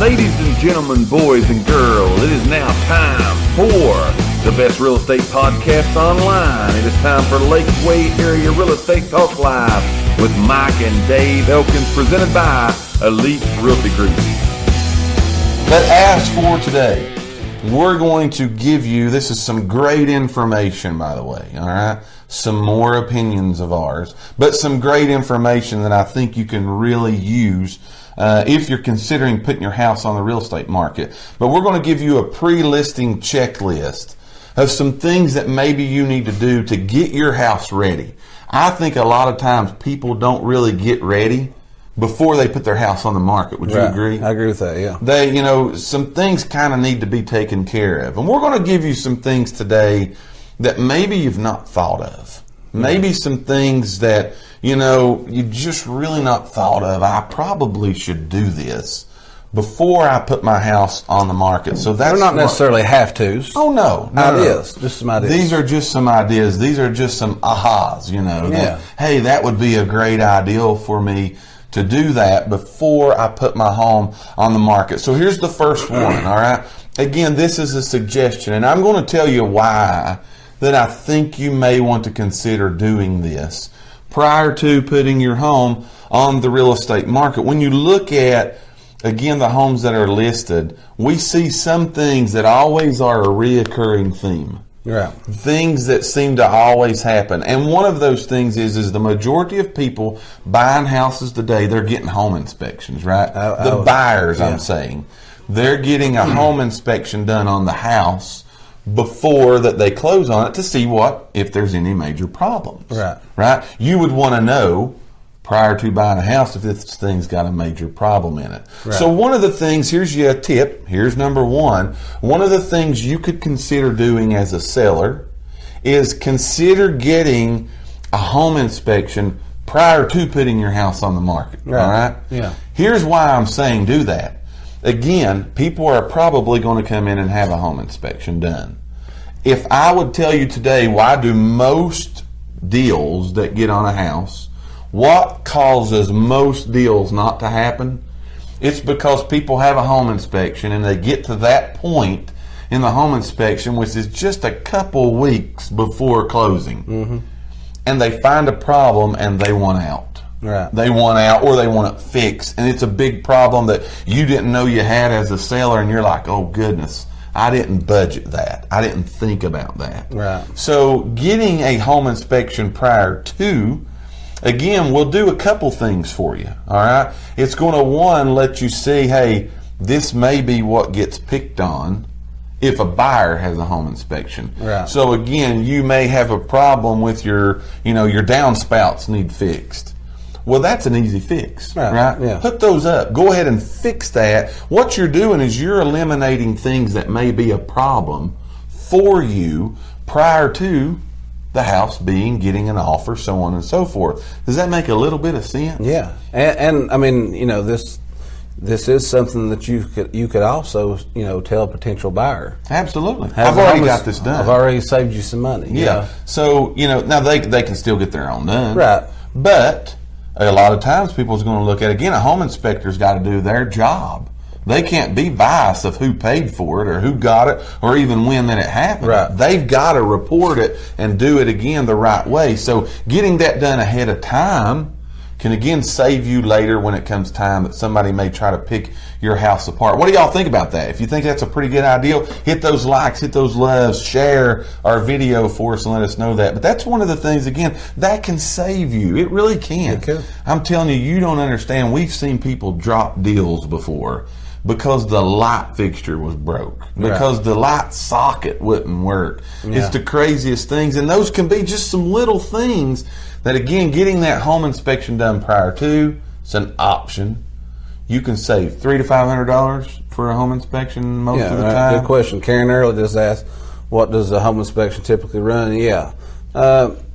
Ladies and gentlemen, boys and girls, it is now time for the best real estate podcast online. It is time for Lakeway Area Real Estate Talk Live with Mike and Dave Elkins, presented by Elite Realty Group. But as for today, we're going to give you, this is some great information, by the way, all right? Some more opinions of ours, but some great information that I think you can really use if you're considering putting your house on the real estate market. But we're going to give you a pre-listing checklist of some things that maybe you need to do to get your house ready. I think a lot of times people don't really get ready before they put their house on the market. Would you agree? I agree with that, yeah. Some things kind of need to be taken care of. And we're going to give you some things today that maybe you've not thought of. Maybe some things that, you just really not thought of. I probably should do this before I put my house on the market. So that's They're not necessarily have-tos. Oh, no. Ideas. Just some ideas. These are just some ideas. These are just some ahas, that, hey, that would be a great idea for me to do that before I put my home on the market. So here's the first one, all right? Again, this is a suggestion, and I'm going to tell you why that I think you may want to consider doing this prior to putting your home on the real estate market. When you look at, again, the homes that are listed, we see some things that always are a reoccurring theme. Right. Things that seem to always happen. And one of those things is the majority of people buying houses today, they're getting home inspections, right? The buyers, I'm saying. They're getting a home inspection done on the house before that they close on it to see if there's any major problems. Right? You would want to know prior to buying a house if this thing's got a major problem in it. Right. So one of the things, here's you a tip, here's number one. One of the things you could consider doing as a seller is consider getting a home inspection prior to putting your house on the market. Right. All right? Yeah. Here's why I'm saying do that. Again, people are probably going to come in and have a home inspection done. If I would tell you today, why do most deals that get on a house, what causes most deals not to happen? It's because people have a home inspection and they get to that point in the home inspection, which is just a couple weeks before closing, and they find a problem and they want out. Right. They want out or they want it fixed, and it's a big problem that you didn't know you had as a seller, and you're like, oh goodness, I didn't budget that. I didn't think about that. Right. So getting a home inspection prior to, again, we'll do a couple things for you, all right? It's going to, one, let you see, hey, this may be what gets picked on if a buyer has a home inspection. Right. So again, you may have a problem with your downspouts need fixed. Well, that's an easy fix, right? Yeah. Put those up. Go ahead and fix that. What you're doing is you're eliminating things that may be a problem for you prior to the house getting an offer, so on and so forth. Does that make a little bit of sense? Yeah, and I mean, this is something that you could also tell a potential buyer. Absolutely. I've already got this done. I've already saved you some money. Yeah. So now they can still get their own done. Right. But a lot of times people's going to look at, again, a home inspector's got to do their job. They can't be biased of who paid for it or who got it or even when that it happened. Right. They've got to report it and do it again the right way. So getting that done ahead of time can again save you later when it comes time that somebody may try to pick your house apart. What do y'all think about that? If you think that's a pretty good idea, hit those likes, hit those loves, share our video for us and let us know that. But that's one of the things, again, that can save you. It really can. It can. I'm telling you don't understand. We've seen people drop deals before because the light fixture was broke, because the light socket wouldn't work. Yeah. It's the craziest things, and those can be just some little things that, again, getting that home inspection done prior to, it's an option. You can save $300 to $500 for a home inspection most of the time. Good question. Karen earlier just asked, what does a home inspection typically run?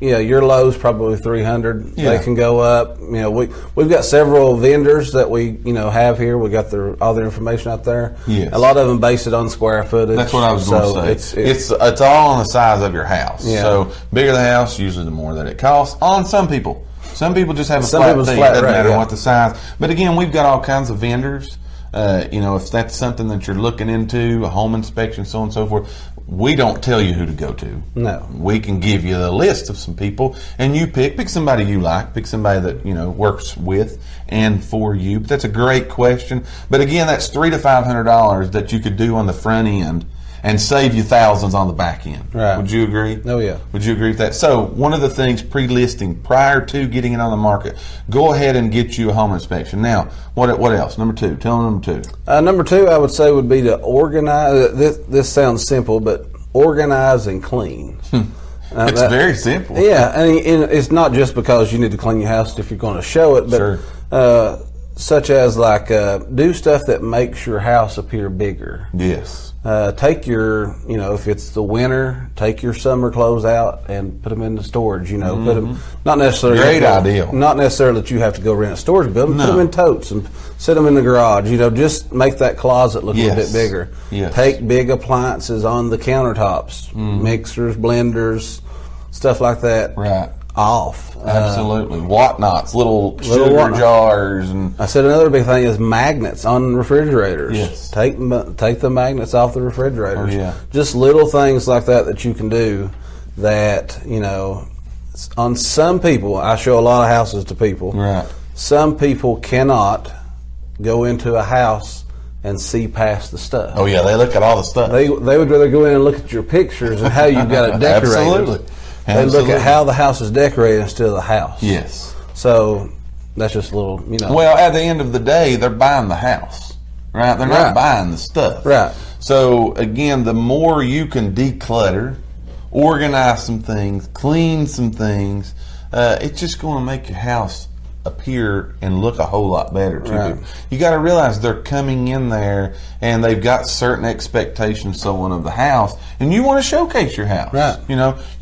Your low's probably $300. Yeah. They can go up. We've got several vendors that we have here. We got all their information out there. Yes. A lot of them base it on square footage. That's what I was going to say. It's all on the size of your house. Yeah. So bigger the house, usually the more that it costs. On some people. Some people just have a Some flat people's fee. It flat doesn't rate, matter yeah. what the size. But again, we've got all kinds of vendors. if that's something that you're looking into, a home inspection, so on and so forth, we don't tell you who to go to. No. We can give you the list of some people, and you pick somebody you like, pick somebody that, works with and for you. But that's a great question. But again, that's $300 to $500 that you could do on the front end and save you thousands on the back end. Right. Would you agree? Oh, yeah. Would you agree with that? So one of the things pre-listing, prior to getting it on the market, go ahead and get you a home inspection. Now, what else? Number two. Tell them number two. Number two, I would say, would be to organize. This sounds simple, but organize and clean. It's very simple. Yeah, and it's not just because you need to clean your house if you're going to show it, but Sure. Such as do stuff that makes your house appear bigger. Yes. Take your, if it's the winter, take your summer clothes out and put them into storage. Put them, not necessarily Great idea. Not necessarily that you have to go rent a storage building. No. Put them in totes and sit them in the garage. Just make that closet look a little bit bigger. Yes. Take big appliances on the countertops, mixers, blenders, stuff like that. Right. Off. Absolutely. Whatnots, little sugar whatnot. jars. And I said another big thing is magnets on refrigerators. Yes. Take the magnets off the refrigerators. Oh, yeah. Just little things like that you can do that, on some people, I show a lot of houses to people. Right. Some people cannot go into a house and see past the stuff. Oh, yeah, they look at all the stuff. They would rather go in and look at your pictures and how you've got it decorated. Absolutely. They look at how the house is decorated instead of the house. Yes. So that's just a little, Well, at the end of the day, they're buying the house, right? They're not buying the stuff. Right. So, again, the more you can declutter, organize some things, clean some things, it's just going to make your house appear and look a whole lot better to Right. people. You got to realize they're coming in there and they've got certain expectations, so on, of the house, and you want to showcase your house. Right.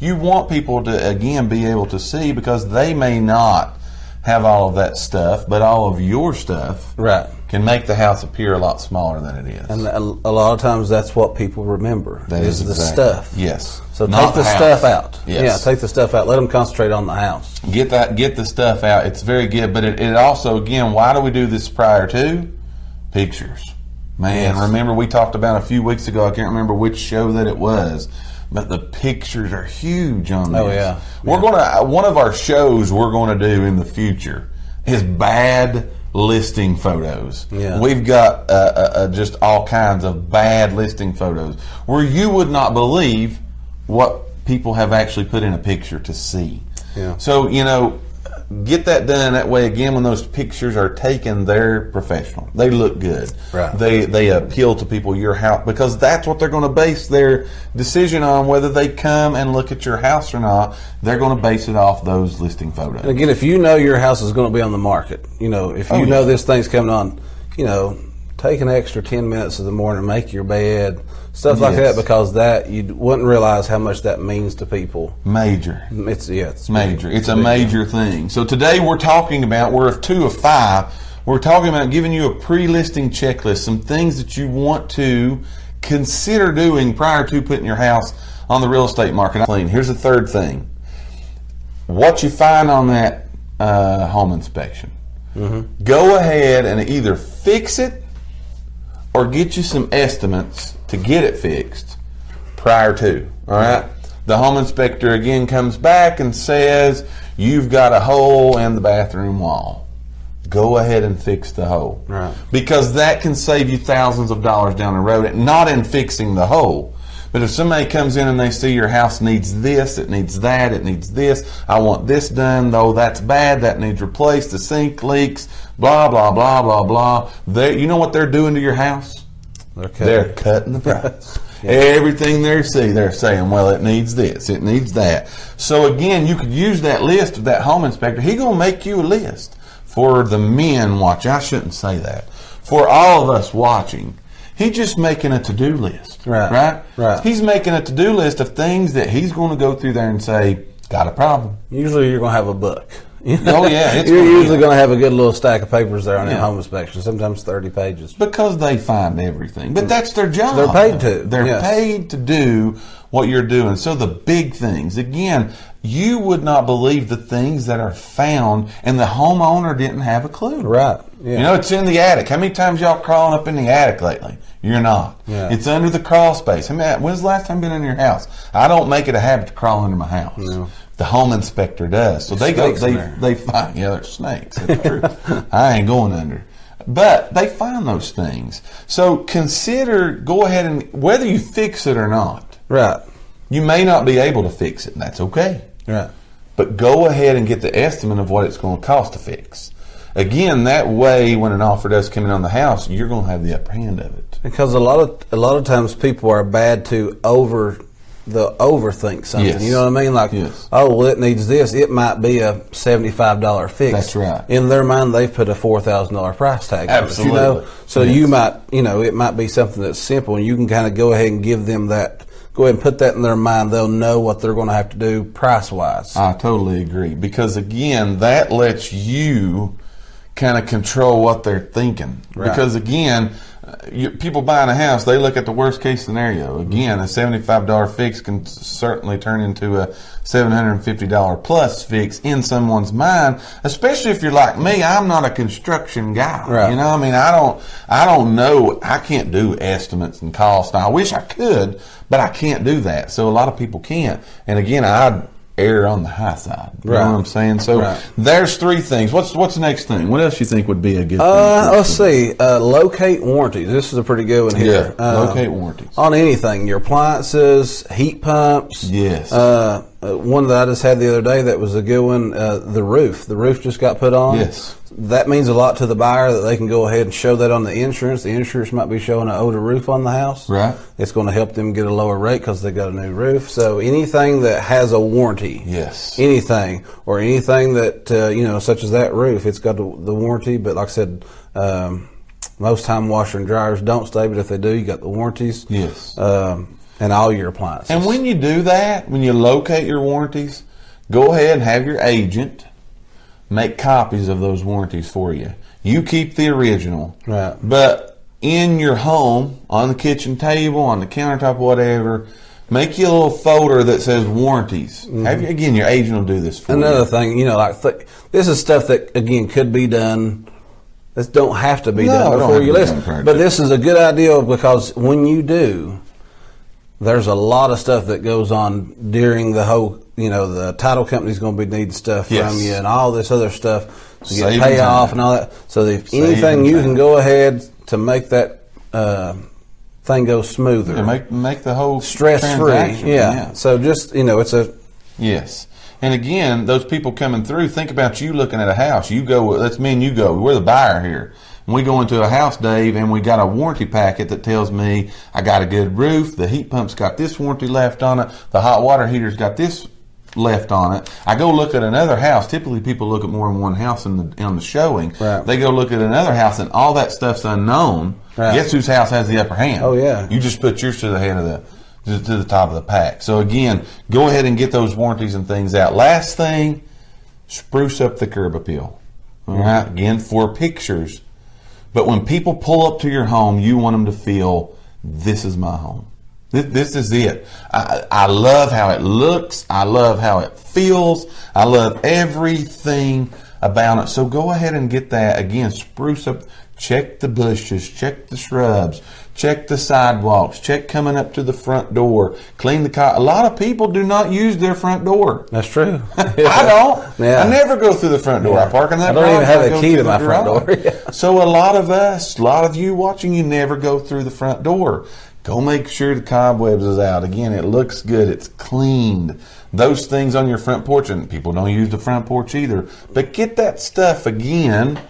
You want people to again be able to see, because they may not have all of that stuff, but all of your stuff Right. can make the house appear a lot smaller than it is. And a lot of times that's what people remember That is the exactly. stuff. Yes. So Not take the house. stuff out. Yes. Yeah, take the stuff out. Let them concentrate on the house. Get the stuff out. It's very good, but it also, again, why do we do this prior to? Pictures. Man, Yes. remember we talked about a few weeks ago, I can't remember which show that it was, but the pictures are huge on this. Oh, yeah. One of our shows we're going to do in the future is bad listing photos. Yeah. We've got just all kinds of bad listing photos where you would not believe what people have actually put in a picture to see. Yeah. So, get that done. That way, again, when those pictures are taken, they're professional. They look good. Right. They appeal to people, your house, because that's what they're going to base their decision on, whether they come and look at your house or not. They're going to base it off those listing photos. And again, if you know your house is going to be on the market, if you know this thing's coming on, take an extra 10 minutes of the morning, make your bed, stuff like Yes. that, because that you wouldn't realize how much that means to people. Major. It's Major. big. It's a major thing. So today we're talking about, we're 2 of 5. We're talking about giving you a pre-listing checklist, some things that you want to consider doing prior to putting your house on the real estate market. Here's the third thing. What you find on that home inspection. Mm-hmm. Go ahead and either fix it or get you some estimates to get it fixed prior to. All right? The home inspector again comes back and says, you've got a hole in the bathroom wall. Go ahead and fix the hole. Right. Because that can save you thousands of dollars down the road, not in fixing the hole. But if somebody comes in and they see your house needs this, it needs that, it needs this, I want this done, though that's bad, that needs replaced, the sink leaks, blah, blah, blah, blah, blah. You know what they're doing to your house? They're cutting the price. Yeah. Everything they're saying, well, it needs this, it needs that. So again, you could use that list of that home inspector. He's going to make you a list for the men watching. I shouldn't say that. For all of us watching. He's just making a to-do list. Right? He's making a to-do list of things that he's going to go through there and say, got a problem. Usually you're going to have a book. Oh, yeah. You're usually going to have a good little stack of papers there on that home inspection, sometimes 30 pages. Because they find everything. But that's their job. They're paid to. They're paid to do what you're doing. So the big things, again, you would not believe the things that are found, and the homeowner didn't have a clue. Right. Yeah. You know, it's in the attic. How many times y'all crawling up in the attic lately? You're not. Yeah. It's under the crawl space. I mean, when's the last time you've been in your house? I don't make it a habit to crawl under my house. No. The home inspector does. So they find, there's snakes. That's true. I ain't going under. But they find those things. So go ahead and, whether you fix it or not. Right. You may not be able to fix it, and that's okay. Right. But go ahead and get the estimate of what it's going to cost to fix. Again, that way, when an offer does come in on the house, you're going to have the upper hand of it. Because a lot of times people are bad to overthink something. Yes. You know what I mean? Like, yes. Oh, well, it needs this. It might be a $75 fix. That's right. In their mind, they've put a $4,000 price tag on it. Absolutely. You know? So yes. you might, it might be something that's simple, and you can kind of go ahead and give them that. Go ahead and put that in their mind. They'll know what they're going to have to do price-wise. I totally agree. Because, again, that lets you kind of control what they're thinking. Right. Because, again, people buying a house, they look at the worst-case scenario. Again, a $75 fix can certainly turn into a $750-plus fix in someone's mind, especially if you're like me. I'm not a construction guy. Right. You know, I mean, I don't know. I can't do estimates and costs. Now, I wish I could, but I can't do that. So a lot of people can't. And again, I'd err on the high side. You know what I'm saying? So there's three things. What's the next thing? What else you think would be a good thing? Let's see. Locate warranties. This is a pretty good one here. Yeah, locate warranties. On anything. Your appliances, heat pumps. Yes. One that I just had the other day that was a good one, the roof. The roof just got put on. Yes. That means a lot to the buyer that they can go ahead and show that on the insurance. The insurance might be showing an older roof on the house. Right. It's going to help them get a lower rate because they got a new roof. So anything that has a warranty. Yes. Anything. Or anything that, such as that roof, it's got the warranty. But like I said, most time washer and dryers don't stay, but if they do, you got the warranties. Yes. And all your appliances. And when you do that, when you locate your warranties, go ahead and have your agent make copies of those warranties for you. You keep the original. Right. But in your home, on the kitchen table, on the countertop, whatever, make you a little folder that says warranties. Mm-hmm. Again, your agent will do this for you. Another thing, this is stuff that, again, could be done. This don't have to be done before you listen. But this is a good idea because when you do, there's a lot of stuff that goes on during the whole, the title company's going to be needing stuff from you and all this other stuff to get payoff and all that. So if anything you can go ahead to make that thing go smoother. Yeah, make the whole stress-free. Yeah. So just, it's a... Yes. And again, those people coming through, think about you looking at a house. You go, that's me and you go. We're the buyer here. And we go into a house, Dave, and we got a warranty packet that tells me I got a good roof, the heat pump's got this warranty left on it, the hot water heater's got this left on it. I go look at another house. Typically, people look at more than one house on the showing. Right. They go look at another house, and all that stuff's unknown. Right. Guess whose house has the upper hand? Oh, yeah. You just put yours to the head of to the top of the pack. So again, go ahead and get those warranties and things out. Last thing, spruce up the curb appeal. All right, again, for pictures. But when people pull up to your home, you want them to feel, this is my home. This is it. I love how it looks. I love how it feels. I love everything about it. So go ahead and get that. Again, spruce up. Check the bushes. Check the shrubs. Check the sidewalks. Check coming up to the front door. Clean the car. A lot of people do not use their front door. That's true. I don't. Yeah. I never go through the front door. I park in that garage. I don't even have a key to my front door. Yeah. So a lot of us, a lot of you watching, you never go through the front door. Go make sure the cobwebs is out. Again, it looks good. It's cleaned. Those things on your front porch, and people don't use the front porch either. But get that stuff again,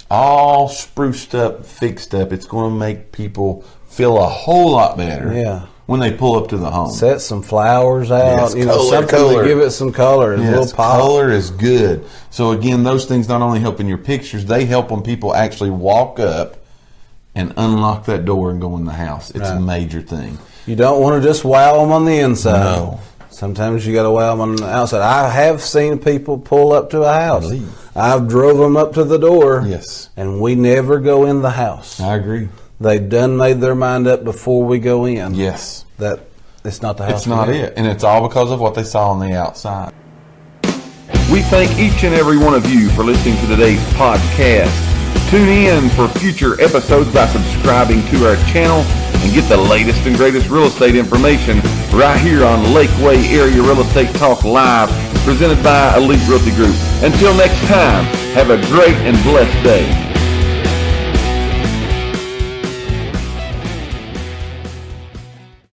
all spruced up, fixed up. It's going to make people feel a whole lot better when they pull up to the home. Set some flowers out, yes, something to give it some color. Yes, a little pop. Color is good. So again, those things not only help in your pictures, they help when people actually walk up and unlock that door and go in the house. It's a major thing. You don't want to just wow them on the inside. No. Sometimes you got to wow them on the outside. I have seen people pull up to a house. I've drove them up to the door. Yes. And we never go in the house. I agree. They done made their mind up before we go in. Yes. That it's not the house. It's not it. And it's all because of what they saw on the outside. We thank each and every one of you for listening to today's podcast. Tune in for future episodes by subscribing to our channel and get the latest and greatest real estate information right here on Lakeway Area Real Estate Talk Live, presented by Elite Realty Group. Until next time, have a great and blessed day.